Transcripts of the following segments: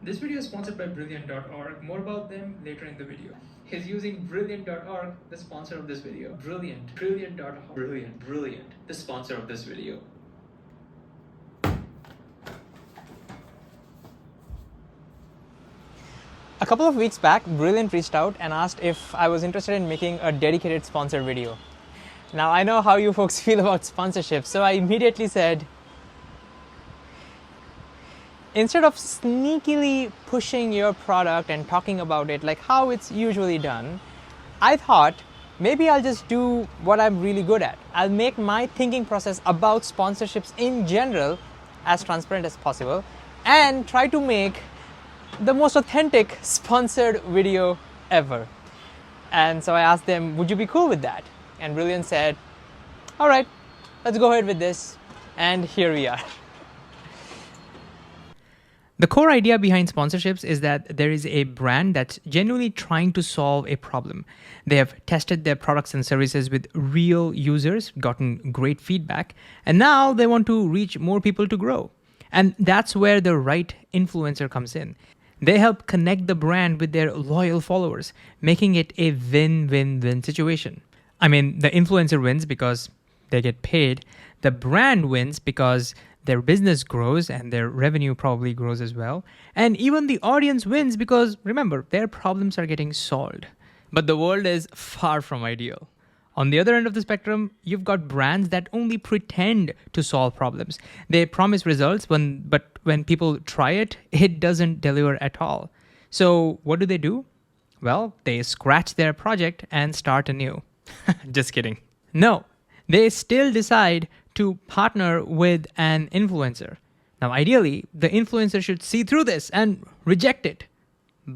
This video is sponsored by Brilliant.org. More about them later in the video. He's using Brilliant.org, the sponsor of this video. Brilliant. Brilliant.org. Brilliant. The sponsor of this video. A couple of weeks back, Brilliant reached out and asked if I was interested in making a dedicated sponsored video. Now, I know how you folks feel about sponsorships, so I immediately said, instead of sneakily pushing your product and talking about it like how it's usually done, I thought maybe I'll just do what I'm really good at. I'll make my thinking process about sponsorships in general as transparent as possible and try to make the most authentic sponsored video ever. And so I asked them, would you be cool with that? And Brilliant said, all right, let's go ahead with this. And here we are. The core idea behind sponsorships is that there is a brand that's genuinely trying to solve a problem. They have tested their products and services with real users, gotten great feedback, and now they want to reach more people to grow. And that's where the right influencer comes in. They help connect the brand with their loyal followers, making it a win-win-win situation. I mean, the influencer wins because they get paid. The brand wins because their business grows and their revenue probably grows as well. And even the audience wins because, remember, their problems are getting solved. But the world is far from ideal. On the other end of the spectrum, you've got brands that only pretend to solve problems. They promise results, but when people try it, it doesn't deliver at all. So what do? Well, they scratch their project and start anew. Just kidding. No, they still decide to partner with an influencer. Now, ideally, the influencer should see through this and reject it.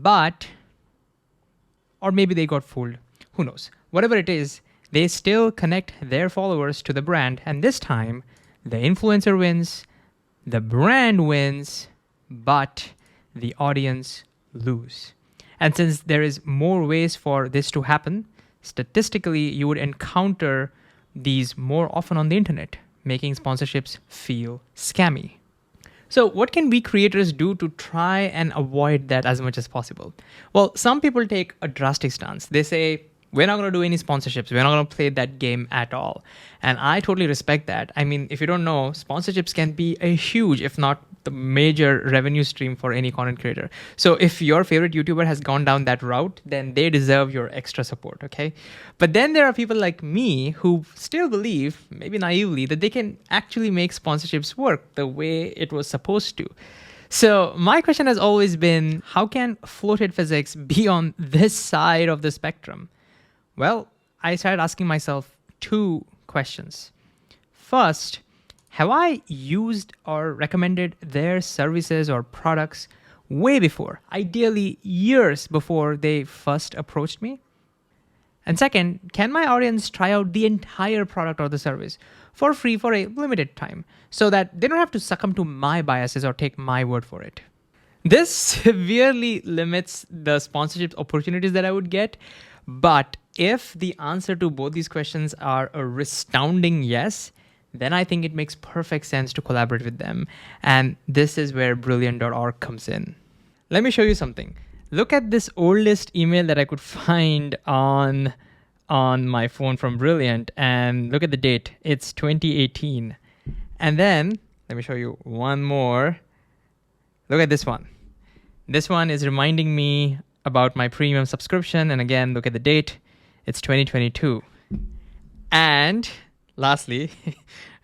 Or maybe they got fooled. Who knows? Whatever it is, they still connect their followers to the brand. And this time, the influencer wins, the brand wins, but the audience lose. And since there is more ways for this to happen, statistically, you would encounter these more often on the internet, making sponsorships feel scammy. So what can we creators do to try and avoid that as much as possible? Well, some people take a drastic stance. They say, we're not going to do any sponsorships. We're not going to play that game at all. And I totally respect that. I mean, if you don't know, sponsorships can be a huge, if not the major revenue stream for any content creator. So if your favorite YouTuber has gone down that route, then they deserve your extra support, okay? But then there are people like me who still believe, maybe naively, that they can actually make sponsorships work the way it was supposed to. So my question has always been, how can FloatHeadPhysics be on this side of the spectrum? Well, I started asking myself two questions. First, have I used or recommended their services or products way before, ideally years before they first approached me? And second, can my audience try out the entire product or the service for free for a limited time so that they don't have to succumb to my biases or take my word for it? This severely limits the sponsorship opportunities that I would get. But if the answer to both these questions are a resounding yes, then I think it makes perfect sense to collaborate with them. And this is where Brilliant.org comes in. Let me show you something. Look at this oldest email that I could find on my phone from Brilliant, and look at the date. It's 2018. And then let me show you one more. Look at this one. This one is reminding me about my premium subscription. And again, look at the date. It's 2022. And lastly,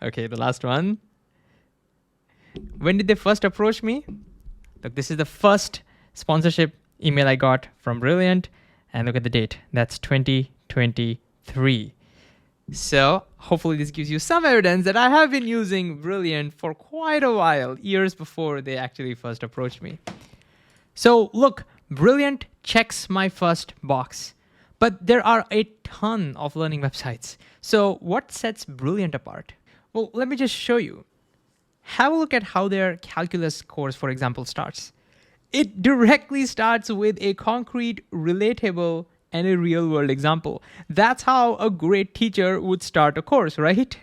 okay, the last one. When did they first approach me? Look, this is the first sponsorship email I got from Brilliant. And look at the date. That's 2023. So hopefully this gives you some evidence that I have been using Brilliant for quite a while, years before they actually first approached me. So look, Brilliant checks my first box, but there are a ton of learning websites. So what sets Brilliant apart? Well, let me just show you. Have a look at how their calculus course, for example, starts. It directly starts with a concrete, relatable, and a real-world example. That's how a great teacher would start a course, right?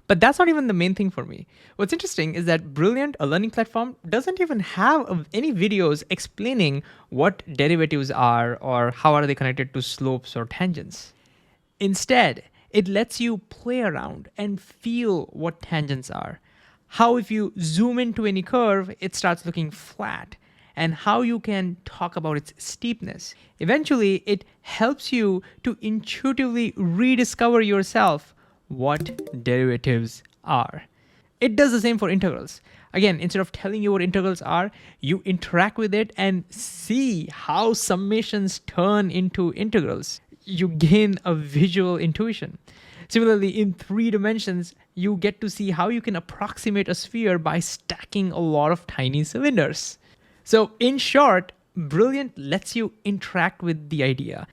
But that's not even the main thing for me. What's interesting is that Brilliant, a learning platform, doesn't even have any videos explaining what derivatives are or how are they connected to slopes or tangents. Instead, it lets you play around and feel what tangents are. How if you zoom into any curve, it starts looking flat, and how you can talk about its steepness. Eventually, it helps you to intuitively rediscover yourself what derivatives are. It does the same for integrals. Again, instead of telling you what integrals are, you interact with it and see how summations turn into integrals. You gain a visual intuition. Similarly, in 3 dimensions, you get to see how you can approximate a sphere by stacking a lot of tiny cylinders. So in short, Brilliant lets you interact with the idea,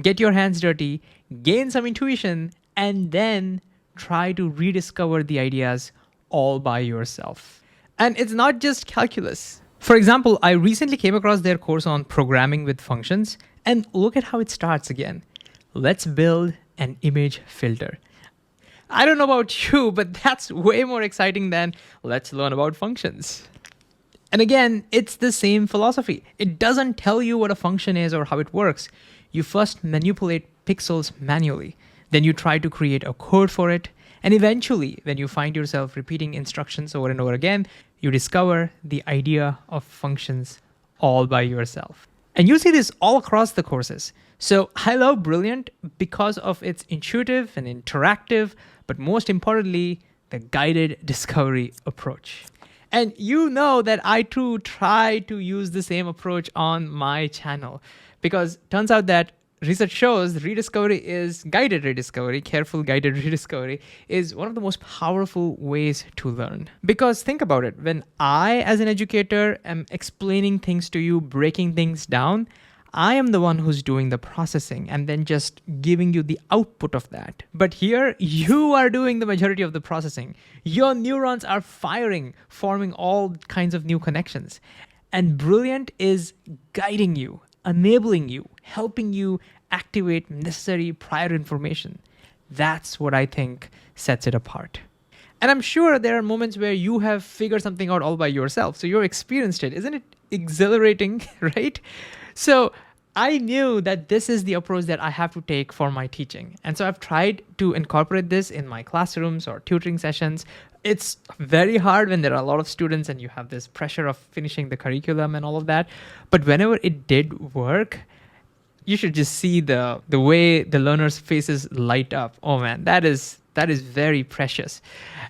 get your hands dirty, gain some intuition, and then try to rediscover the ideas all by yourself. And it's not just calculus. For example, I recently came across their course on programming with functions, and look at how it starts again. Let's build an image filter. I don't know about you, but that's way more exciting than let's learn about functions. And again, it's the same philosophy. It doesn't tell you what a function is or how it works. You first manipulate pixels manually. Then you try to create a code for it. And eventually, when you find yourself repeating instructions over and over again, you discover the idea of functions all by yourself. And you see this all across the courses. So I love Brilliant because of its intuitive and interactive, but most importantly, the guided discovery approach. And you know that I too try to use the same approach on my channel, because turns out that research shows guided rediscovery, careful guided rediscovery is one of the most powerful ways to learn. Because think about it, when I, as an educator, am explaining things to you, breaking things down, I am the one who's doing the processing and then just giving you the output of that. But here, you are doing the majority of the processing. Your neurons are firing, forming all kinds of new connections. And Brilliant is guiding you, enabling you, helping you activate necessary prior information. That's what I think sets it apart. And I'm sure there are moments where you have figured something out all by yourself. So you've experienced it. Isn't it exhilarating, right? So I knew that this is the approach that I have to take for my teaching. And so I've tried to incorporate this in my classrooms or tutoring sessions. It's very hard when there are a lot of students and you have this pressure of finishing the curriculum and all of that. But whenever it did work, you should just see the way the learners' faces light up. Oh man, that is very precious.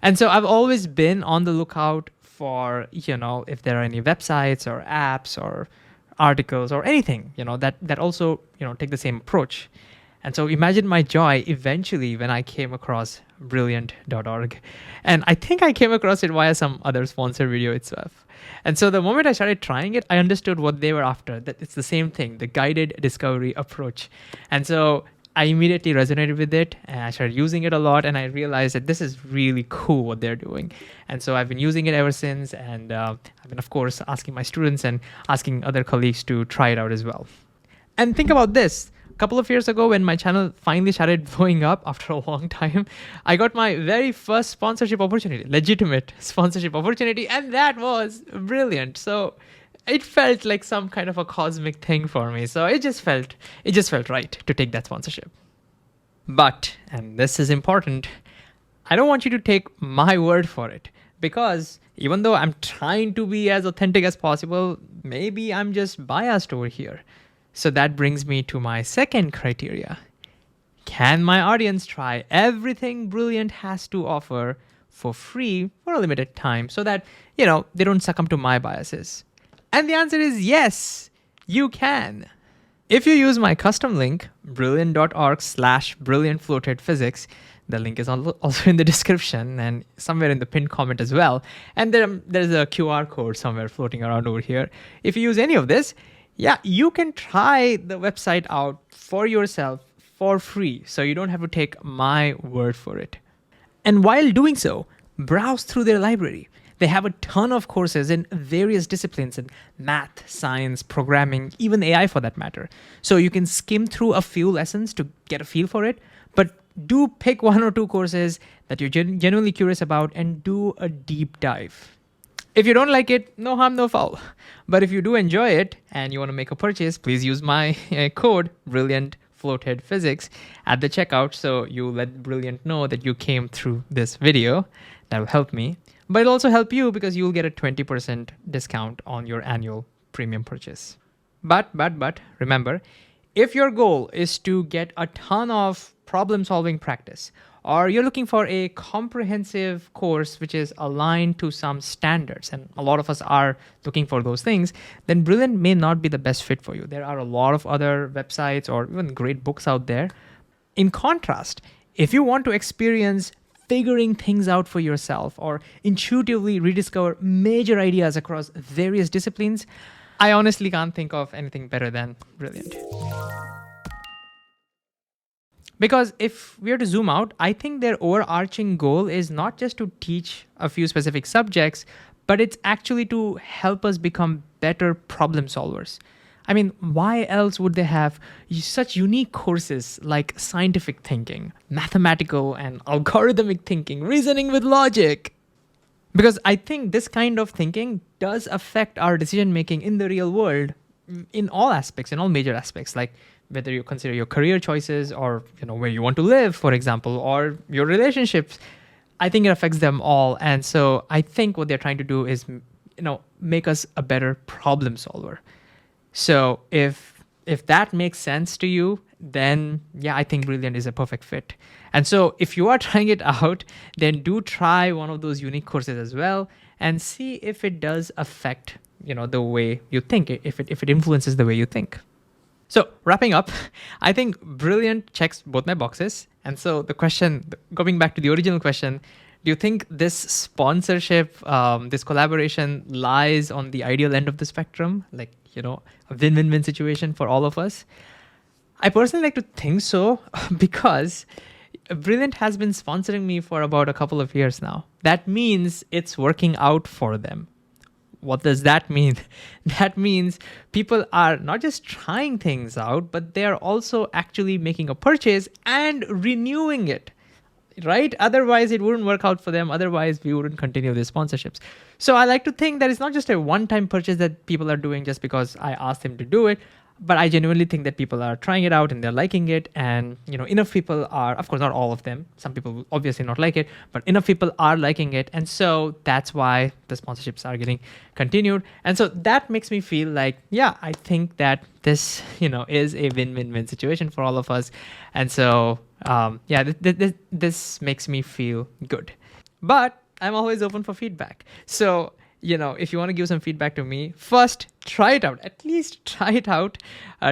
And so I've always been on the lookout for, if there are any websites or apps or articles or anything, that also, take the same approach. And so imagine my joy eventually when I came across brilliant.org. And I think I came across it via some other sponsored video itself. And so the moment I started trying it, I understood what they were after, that it's the same thing, the guided discovery approach. And so I immediately resonated with it and I started using it a lot, and I realized that this is really cool what they're doing. And so I've been using it ever since, and I've been, of course, asking my students and asking other colleagues to try it out as well. And think about this. A couple of years ago, when my channel finally started blowing up after a long time, I got my very first sponsorship opportunity, legitimate sponsorship opportunity, and that was Brilliant. So it felt like some kind of a cosmic thing for me. So it just felt right to take that sponsorship. But, and this is important, I don't want you to take my word for it, because even though I'm trying to be as authentic as possible, maybe I'm just biased over here. So that brings me to my second criteria. Can my audience try everything Brilliant has to offer for free for a limited time so that, they don't succumb to my biases? And the answer is yes, you can. If you use my custom link, brilliant.org/brilliantFloatHeadPhysics, the link is also in the description and somewhere in the pinned comment as well. And there's a QR code somewhere floating around over here. If you use any of this, you can try the website out for yourself for free. So you don't have to take my word for it. And while doing so, browse through their library. They have a ton of courses in various disciplines in math, science, programming, even AI for that matter. So you can skim through a few lessons to get a feel for it, but do pick 1 or 2 courses that you're genuinely curious about and do a deep dive. If you don't like it, no harm, no foul. But if you do enjoy it and you want to make a purchase, please use my code Brilliant FloatHeadPhysics at the checkout, so you let Brilliant know that you came through this video. That will help me. But it'll also help you because you'll get a 20% discount on your annual premium purchase. But remember, if your goal is to get a ton of problem-solving practice, or you're looking for a comprehensive course which is aligned to some standards, and a lot of us are looking for those things, then Brilliant may not be the best fit for you. There are a lot of other websites or even great books out there. In contrast, if you want to experience figuring things out for yourself or intuitively rediscover major ideas across various disciplines, I honestly can't think of anything better than Brilliant. Because if we are to zoom out, I think their overarching goal is not just to teach a few specific subjects, but it's actually to help us become better problem solvers. I mean, why else would they have such unique courses like scientific thinking, mathematical and algorithmic thinking, reasoning with logic? Because I think this kind of thinking does affect our decision making in the real world in all aspects, in all major aspects, like whether you consider your career choices or where you want to live, for example, or your relationships. I think it affects them all. And so I think what they're trying to do is make us a better problem solver. So if that makes sense to you, then yeah, I think Brilliant is a perfect fit. And so if you are trying it out, then do try one of those unique courses as well and see if it does affect the way you think, if it influences the way you think. So wrapping up, I think Brilliant checks both my boxes. And so the question, going back to the original question, do you think this sponsorship, this collaboration lies on the ideal end of the spectrum? Like, a win-win-win situation for all of us? I personally like to think so because Brilliant has been sponsoring me for about a couple of years now. That means it's working out for them. What does that mean? That means people are not just trying things out, but they are also actually making a purchase and renewing it, right? Otherwise, it wouldn't work out for them. Otherwise, we wouldn't continue these sponsorships. So I like to think that it's not just a one-time purchase that people are doing just because I asked them to do it, but I genuinely think that people are trying it out and they're liking it. And, enough people are, of course, not all of them. Some people will obviously not like it, but enough people are liking it. And so that's why the sponsorships are getting continued. And so that makes me feel like, yeah, I think that this, is a win-win-win situation for all of us. And so, this makes me feel good. But I'm always open for feedback. So, if you want to give some feedback to me, first try it out. At least try it out.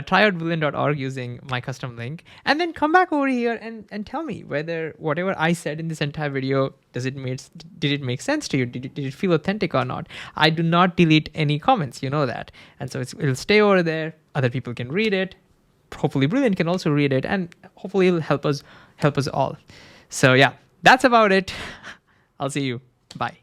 Try out brilliant.org using my custom link. And then come back over here and tell me whether whatever I said in this entire video, did it make sense to you? Did it feel authentic or not? I do not delete any comments, you know that. And so it'll stay over there. Other people can read it. Hopefully Brilliant can also read it. And hopefully it'll help us all. So yeah, that's about it. I'll see you. Bye.